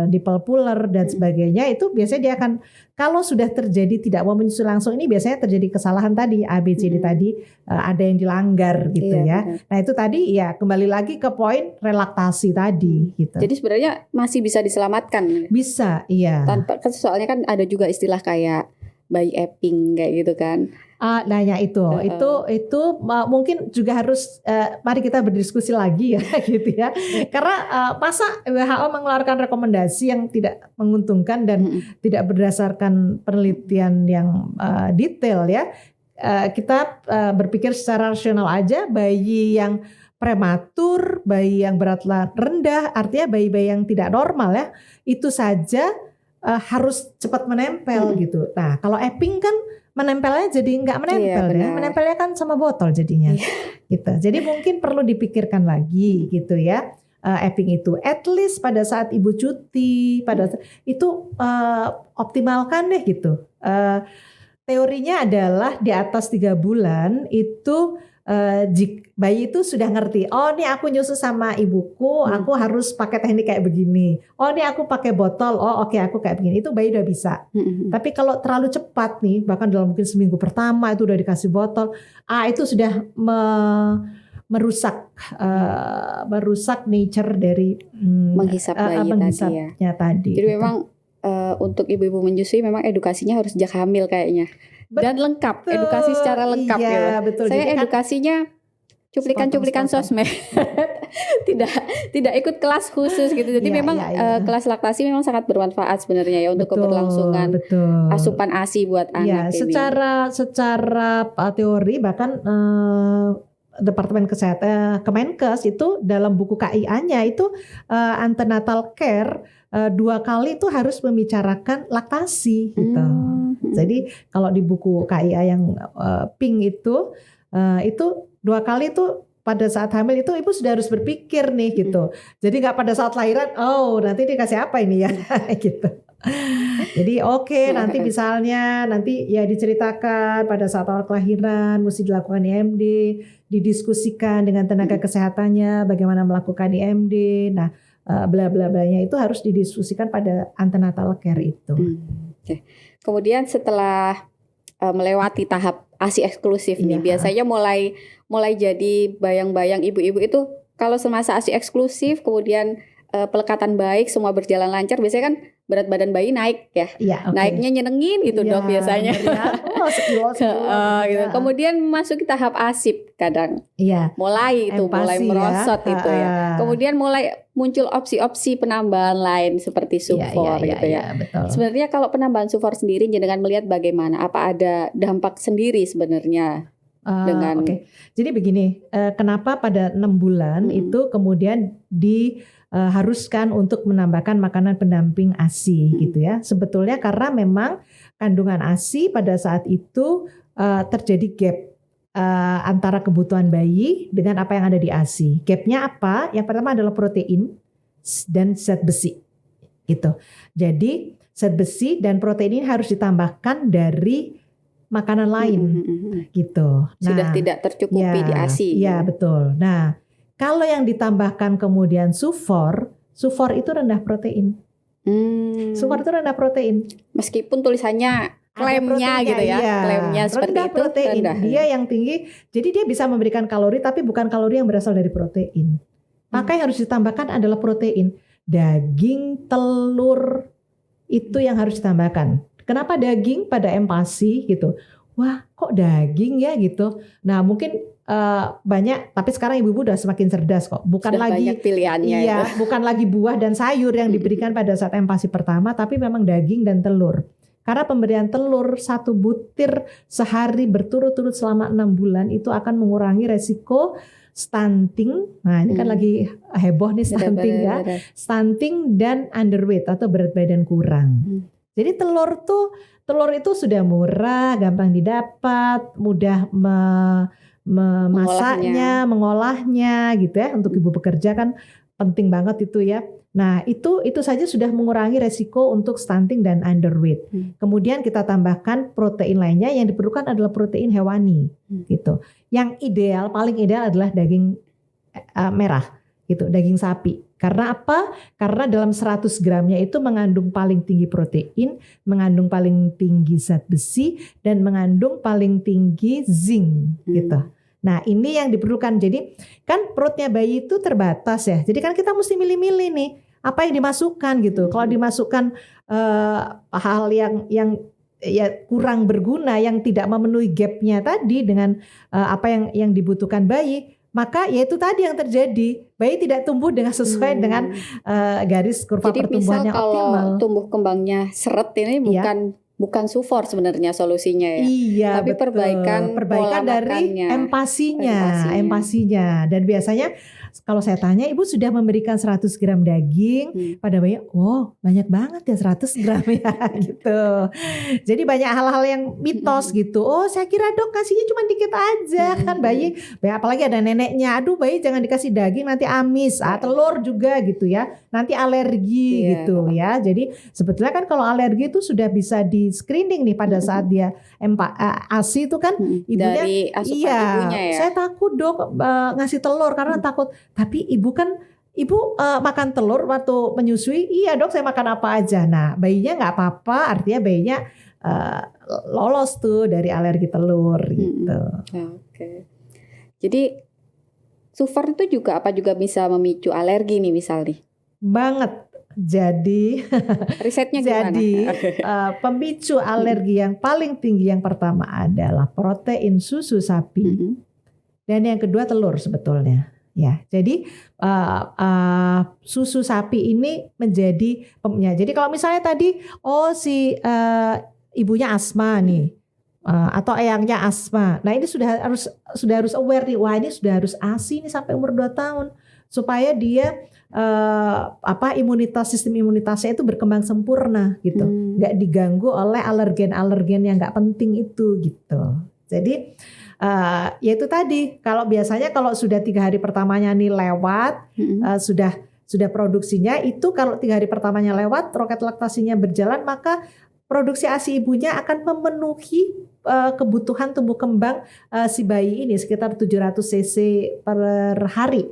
nipple puller dan sebagainya, itu biasanya dia akan, kalau sudah terjadi tidak mau menyusu langsung ini biasanya terjadi kesalahan tadi ABCD tadi, ada yang dilanggar gitu ya. Nah itu tadi ya kembali lagi ke poin relaktasi tadi gitu. Jadi sebenarnya masih bisa diselamatkan. Bisa, iya. Tanpa, soalnya kan ada juga istilah kayak bayi epping kayak gitu kan. Nah ya itu mungkin juga harus mari kita berdiskusi lagi ya gitu ya. Karena masa WHO mengeluarkan rekomendasi yang tidak menguntungkan dan tidak berdasarkan penelitian yang detail ya. Kita berpikir secara rasional aja, bayi yang prematur, bayi yang berat rendah, artinya bayi-bayi yang tidak normal ya, itu saja harus cepat menempel gitu. Nah kalau epping kan menempelnya jadi nggak menempel ya, menempelnya kan sama botol jadinya, gitu. Jadi mungkin perlu dipikirkan lagi gitu ya, epping itu, at least pada saat ibu cuti, pada itu optimalkan deh gitu. Teorinya adalah di atas 3 bulan itu bayi itu sudah ngerti, oh nih aku nyusu sama ibuku, aku harus pakai teknik kayak begini. Oh nih aku pakai botol, oh oke aku kayak begini. Itu bayi udah bisa. Tapi kalau terlalu cepat nih, bahkan dalam mungkin seminggu pertama itu udah dikasih botol, itu sudah merusak nature dari menghisap bayi menghisapnya tadi. Jadi memang untuk ibu-ibu menyusui memang edukasinya harus sejak hamil kayaknya. Dan lengkap, edukasi secara lengkap iya, gitu. Betul. Saya jadi edukasinya cuplikan-cuplikan sosmed. tidak ikut kelas khusus gitu. Jadi memang kelas laktasi memang sangat bermanfaat sebenarnya ya untuk keberlangsungan asupan ASI buat anak ini. Secara teori bahkan Departemen Kesehatan Kemenkes itu dalam buku KIA-nya itu antenatal care 2 kali itu harus membicarakan laktasi gitu. Jadi kalau di buku KIA yang pink itu 2 kali itu pada saat hamil itu ibu sudah harus berpikir nih gitu. Jadi nggak pada saat lahiran, oh nanti dikasih apa ini ya gitu. Jadi nanti misalnya nanti ya diceritakan pada saat awal kelahiran mesti dilakukan IMD, didiskusikan dengan tenaga kesehatannya bagaimana melakukan IMD. Nah, bla bla blanya itu harus didiskusikan pada antenatal care itu. Kemudian setelah melewati tahap ASI eksklusif nih, biasanya mulai jadi bayang-bayang ibu-ibu itu kalau semasa ASI eksklusif kemudian pelekatan baik semua berjalan lancar, biasanya kan berat badan bayi naik ya. Naiknya nyenengin gitu dok biasanya. Gitu. Kemudian masuk ke tahap ASIP kadang. Mulai merosot itu ya. Kemudian mulai muncul opsi-opsi penambahan lain seperti sufor gitu ya. Betul. Sebenarnya kalau penambahan sufor sendiri jenengan melihat bagaimana? Apa ada dampak sendiri sebenarnya? Jadi begini, kenapa pada 6 bulan itu kemudian diharuskan untuk menambahkan makanan pendamping ASI gitu ya. Sebetulnya karena memang kandungan ASI pada saat itu terjadi gap antara kebutuhan bayi dengan apa yang ada di ASI. Gapnya apa? Yang pertama adalah protein dan zat besi gitu. Jadi zat besi dan protein ini harus ditambahkan dari makanan lain gitu. Sudah tidak tercukupi di ASI. Iya betul. Nah, kalau yang ditambahkan kemudian sufor itu rendah protein. Sufor itu rendah protein. Meskipun tulisannya klaimnya gitu ya, klaimnya seperti rendah itu. Protein. Rendah. Dia yang tinggi, jadi dia bisa memberikan kalori tapi bukan kalori yang berasal dari protein. Maka yang harus ditambahkan adalah protein. Daging, telur itu yang harus ditambahkan. Kenapa daging pada empasi gitu? Wah, kok daging ya gitu. Nah, mungkin banyak, tapi sekarang ibu-ibu udah semakin cerdas kok. Bukan sudah lagi banyak pilihannya itu. Bukan lagi buah dan sayur yang diberikan pada saat empasi pertama, tapi memang daging dan telur. Karena pemberian telur 1 butir sehari berturut-turut selama 6 bulan itu akan mengurangi resiko stunting. Nah, ini kan lagi heboh nih stunting ya. Stunting dan underweight atau berat badan kurang. Jadi telur itu sudah murah, gampang didapat, mudah memasaknya, mengolahnya gitu ya. Untuk ibu pekerja kan penting banget itu ya. Nah, itu saja sudah mengurangi resiko untuk stunting dan underweight. Kemudian kita tambahkan protein lainnya, yang diperlukan adalah protein hewani gitu. Yang ideal, paling ideal adalah daging merah gitu, daging sapi. Karena apa? Karena dalam 100 gramnya itu mengandung paling tinggi protein, mengandung paling tinggi zat besi, dan mengandung paling tinggi zinc gitu. Nah, ini yang diperlukan. Jadi kan perutnya bayi itu terbatas ya. Jadi kan kita mesti milih-milih nih apa yang dimasukkan gitu. Kalau dimasukkan hal yang ya kurang berguna, yang tidak memenuhi gapnya tadi dengan apa yang dibutuhkan bayi, maka ya itu tadi yang terjadi, bayi tidak tumbuh dengan sesuai dengan garis kurva pertumbuhannya optimal. Jadi misal kalau tumbuh kembangnya seret ini bukan sufor sebenarnya solusinya ya. Iya, tapi betul. perbaikan dari empasinya. Dan biasanya kalau saya tanya, ibu sudah memberikan 100 gram daging pada bayi, oh banyak banget ya 100 gram ya gitu. Jadi banyak hal-hal yang mitos gitu. Oh saya kira dok kasihnya cuma dikit aja kan bayi, apalagi ada neneknya, aduh bayi jangan dikasih daging nanti amis, telur juga gitu ya, nanti alergi gitu ya. Jadi sebetulnya kan kalau alergi itu sudah bisa di screening nih pada saat dia ASI itu kan ibunya, dari asupan ibunya ya. Saya takut dok ngasih telur karena takut. Tapi ibu kan makan telur waktu menyusui. Iya dok saya makan apa aja. Nah bayinya nggak apa-apa, artinya bayinya lolos tuh dari alergi telur gitu. Oke. Jadi Sufar itu juga bisa memicu alergi nih misalnya? Banget. Jadi risetnya gimana? Jadi pemicu alergi yang paling tinggi yang pertama adalah protein susu sapi dan yang kedua telur sebetulnya. Ya, jadi susu sapi ini menjadi pemnya. Jadi kalau misalnya tadi si ibunya asma nih atau eyangnya asma. Nah, ini sudah harus aware nih. Wah, ini sudah harus ASI nih sampai umur 2 tahun supaya dia sistem imunitasnya itu berkembang sempurna gitu, nggak diganggu oleh alergen yang nggak penting itu gitu. Jadi ya itu tadi, kalau biasanya kalau sudah 3 hari pertamanya nih lewat, sudah produksinya itu kalau 3 hari pertamanya lewat, roket laktasinya berjalan, maka produksi ASI ibunya akan memenuhi kebutuhan tumbuh kembang si bayi ini sekitar 700 cc per hari.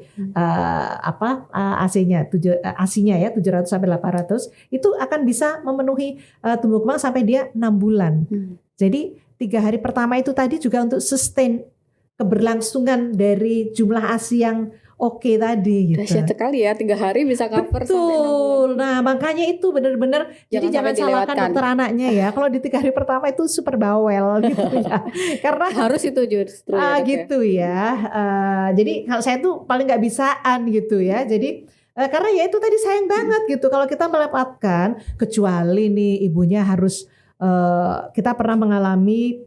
ASI-nya ya 700 sampai 800 itu akan bisa memenuhi tumbuh kembang sampai dia 6 bulan. Jadi 3 hari pertama itu tadi juga untuk sustain keberlangsungan dari jumlah ASI yang oke tadi gitu. Dahsyat sekali ya, 3 hari bisa cover. Betul. Sampai 6 bulan. Nah makanya itu benar-benar, jadi jangan salahkan dokter anaknya ya. Kalau di 3 hari pertama itu super bawel gitu ya. Karena harus itu justru ya, gitu ya. Jadi kalau saya tuh paling nggak bisaan gitu ya. Jadi karena ya itu tadi sayang banget gitu kalau kita melewatkan, kecuali nih ibunya harus kita pernah mengalami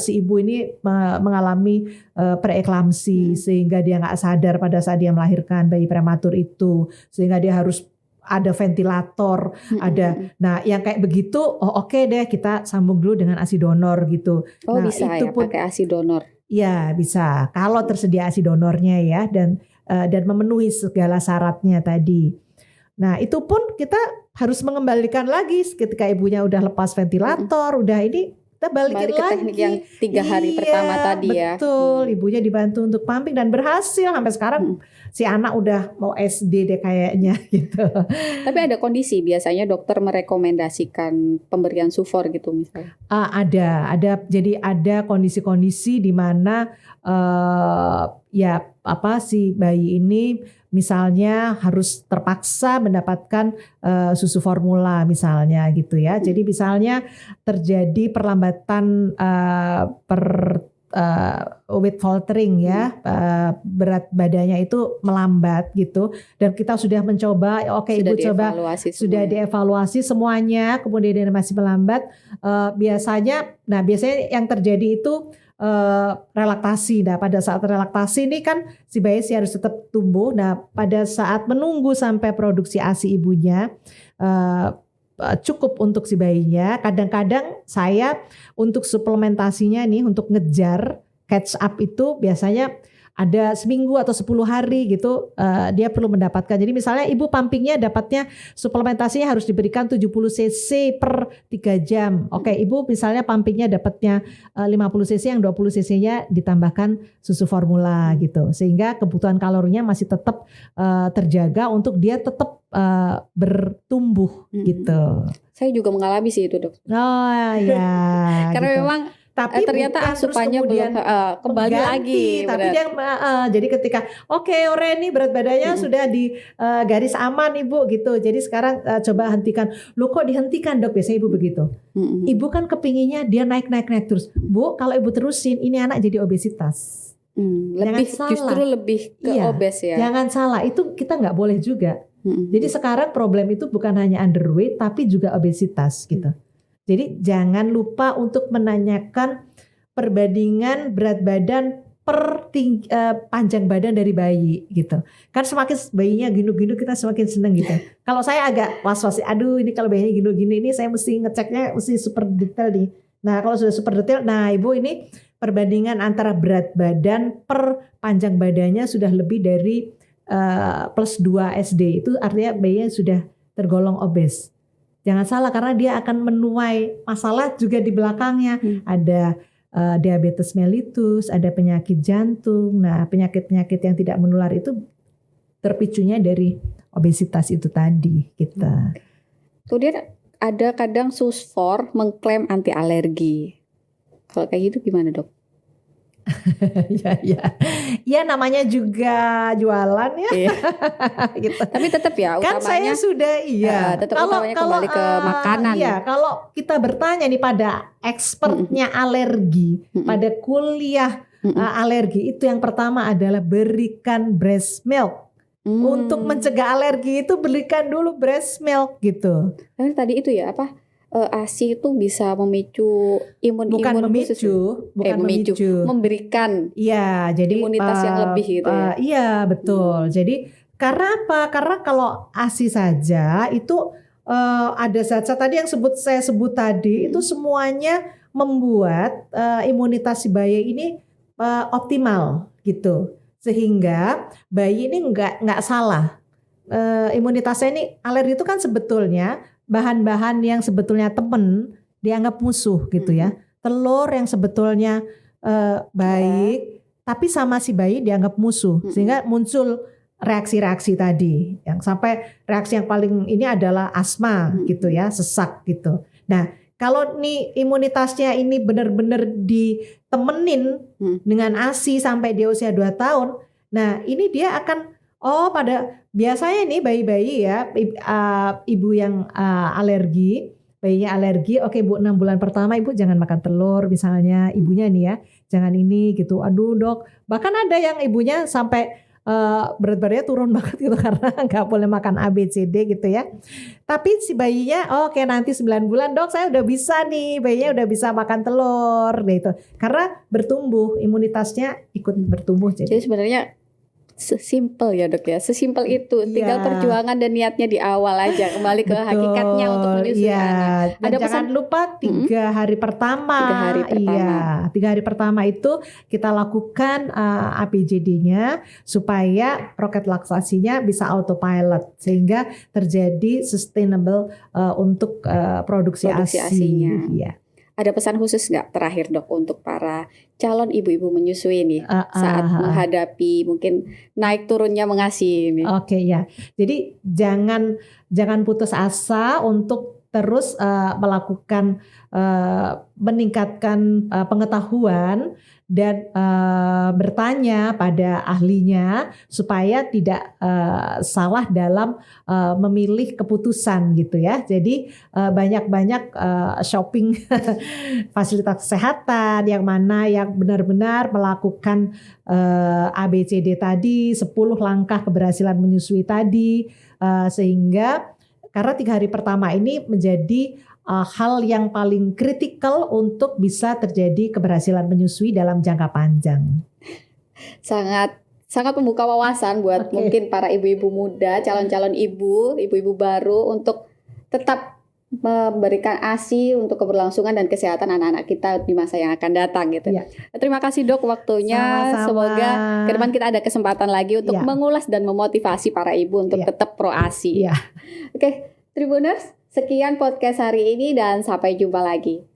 si ibu ini mengalami preeklamsi sehingga dia nggak sadar pada saat dia melahirkan bayi prematur itu, sehingga dia harus ada ventilator, ada. Nah, yang kayak begitu, oke deh kita sambung dulu dengan ASI donor gitu. Oh, nah, bisa itu ya pakai ASI donor. Ya bisa, kalau tersedia ASI donornya ya, dan memenuhi segala syaratnya tadi. Nah itu pun kita harus mengembalikan lagi ketika ibunya udah lepas ventilator, udah ini kita balikin balik ke lagi teknik yang 3 hari pertama tadi ya. Betul, ibunya dibantu untuk pumping dan berhasil sampai sekarang si anak udah mau SD deh kayaknya gitu. Tapi ada kondisi biasanya dokter merekomendasikan pemberian Sufor gitu misalnya? Ada. Jadi ada kondisi-kondisi di mana si bayi ini misalnya harus terpaksa mendapatkan susu formula misalnya gitu ya. Jadi misalnya terjadi perlambatan weight faltering ya, berat badannya itu melambat gitu, dan kita sudah mencoba, ibu coba sudah dievaluasi semuanya, kemudian dia masih melambat, biasanya yang terjadi itu relaktasi. Nah pada saat relaktasi ini kan si bayi harus tetap tumbuh. Nah pada saat menunggu sampai produksi ASI ibunya cukup untuk si bayinya, kadang-kadang saya untuk suplementasinya nih, untuk ngejar catch up itu biasanya ada seminggu atau 10 hari gitu, dia perlu mendapatkan. Jadi misalnya ibu pumpingnya dapatnya suplementasinya harus diberikan 70 cc per 3 jam. Oke, ibu misalnya pumpingnya dapatnya 50 cc, yang 20 cc-nya ditambahkan susu formula gitu. Sehingga kebutuhan kalorinya masih tetap terjaga untuk dia tetap bertumbuh gitu. Saya juga mengalami sih itu dok. Oh ya. Karena gitu. Memang tapi ternyata asupannya belum kembali lagi. Tapi dia jadi ketika Ore nih berat badannya sudah di garis aman ibu gitu. Jadi sekarang coba hentikan. Loh kok dihentikan dok? Biasanya ibu begitu. Ibu kan kepinginnya dia naik terus. Bu kalau ibu terusin ini anak jadi obesitas. Justru lebih ke obes ya. Jangan salah, itu kita nggak boleh juga. Jadi sekarang problem itu bukan hanya underweight tapi juga obesitas gitu. Jadi jangan lupa untuk menanyakan perbandingan berat badan panjang badan dari bayi gitu. Kan semakin bayinya gendut-gendut kita semakin seneng gitu. Kalau saya agak was-was, aduh ini kalau bayinya gendut-gendut ini saya mesti ngeceknya mesti super detail nih. Nah kalau sudah super detail, nah ibu ini perbandingan antara berat badan per panjang badannya sudah lebih dari plus 2 SD. Itu artinya bayinya sudah tergolong obes. Jangan salah karena dia akan menuai masalah juga di belakangnya. Ada diabetes mellitus, ada penyakit jantung. Nah, penyakit-penyakit yang tidak menular itu terpicunya dari obesitas itu tadi kita. Kemudian ada kadang Susfor mengklaim anti alergi. Kalau kayak gitu gimana, Dok? Ya namanya juga jualan ya. Iya. Gitu. Tapi tetap ya kan utamanya. Saya sudah Tetap utamanya kembali ke makanan. Iya, kalau kita bertanya nih pada expertnya alergi, pada kuliah alergi itu yang pertama adalah berikan breast milk. Untuk mencegah alergi itu berikan dulu breast milk gitu. Karena tadi itu ya apa? ASI itu bisa memicu bukan memicu, memberikan jadi imunitas yang lebih gitu ya. Iya betul. Jadi karena apa? Karena kalau ASI saja itu ada zat-zat tadi yang saya sebut tadi itu semuanya membuat imunitas si bayi ini optimal gitu, sehingga bayi ini nggak salah. Imunitasnya ini alergi itu kan sebetulnya bahan-bahan yang sebetulnya temen dianggap musuh gitu ya. Telur yang sebetulnya baik tapi sama si bayi dianggap musuh sehingga muncul reaksi-reaksi tadi yang sampai reaksi yang paling ini adalah asma gitu ya, sesak gitu. Nah kalau nih imunitasnya ini benar-benar ditemenin dengan ASI sampai dia usia 2 tahun, nah ini dia akan pada biasanya nih bayi-bayi ya ibu yang alergi, bayinya alergi, oke Bu 6 bulan pertama ibu jangan makan telur misalnya, ibunya nih ya jangan ini gitu, aduh dok, bahkan ada yang ibunya sampai berat badannya turun banget gitu karena nggak boleh makan A, B, C, D gitu ya. Tapi si bayinya oke nanti 9 bulan dok saya udah bisa nih, bayinya udah bisa makan telur gitu. Karena bertumbuh, imunitasnya ikut bertumbuh. Jadi sebenarnya sesimpel ya dok ya, sesimpel itu, tinggal perjuangan dan niatnya di awal aja, kembali ke hakikatnya untuk menyusui anak. Dan ada jangan lupa 3 hari pertama. 3 hari pertama. 3 hari pertama itu kita lakukan APJD-nya supaya roket laktasinya bisa autopilot sehingga terjadi sustainable untuk produksi ASI-nya. Iya. Ada pesan khusus nggak terakhir dok untuk para calon ibu-ibu menyusui nih saat menghadapi mungkin naik turunnya mengasihi ini? Oke ya, jadi jangan putus asa untuk terus melakukan meningkatkan pengetahuan dan bertanya pada ahlinya supaya tidak salah dalam memilih keputusan gitu ya. Jadi banyak-banyak shopping fasilitas kesehatan yang mana yang benar-benar melakukan ABCD tadi, 10 langkah keberhasilan menyusui tadi, sehingga karena 3 hari pertama ini menjadi hal yang paling kritikal untuk bisa terjadi keberhasilan menyusui dalam jangka panjang. Sangat membuka wawasan buat mungkin para ibu-ibu muda, calon-calon ibu-ibu baru untuk tetap memberikan ASI untuk keberlangsungan dan kesehatan anak-anak kita di masa yang akan datang gitu. Ya. Terima kasih dok waktunya. Sama-sama. Semoga ke depan kita ada kesempatan lagi untuk mengulas dan memotivasi para ibu untuk tetap pro ASI. Oke, Tribuners, sekian podcast hari ini dan sampai jumpa lagi.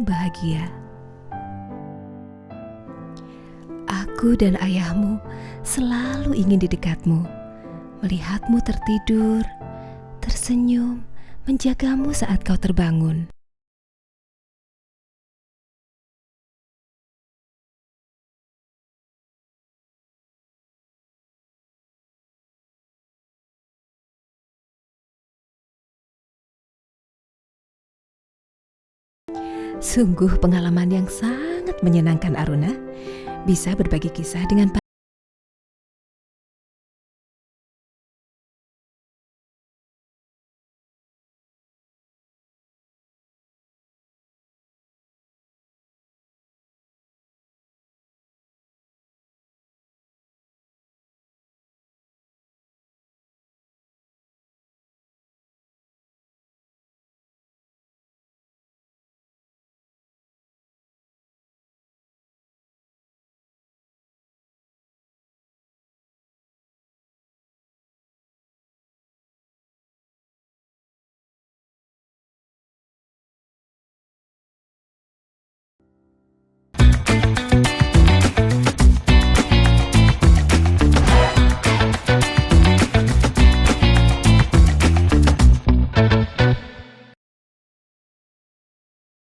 paling bahagia. Aku dan ayahmu selalu ingin di dekatmu, melihatmu tertidur, tersenyum, menjagamu saat kau terbangun. Sungguh pengalaman yang sangat menyenangkan, Aruna. Bisa berbagi kisah dengan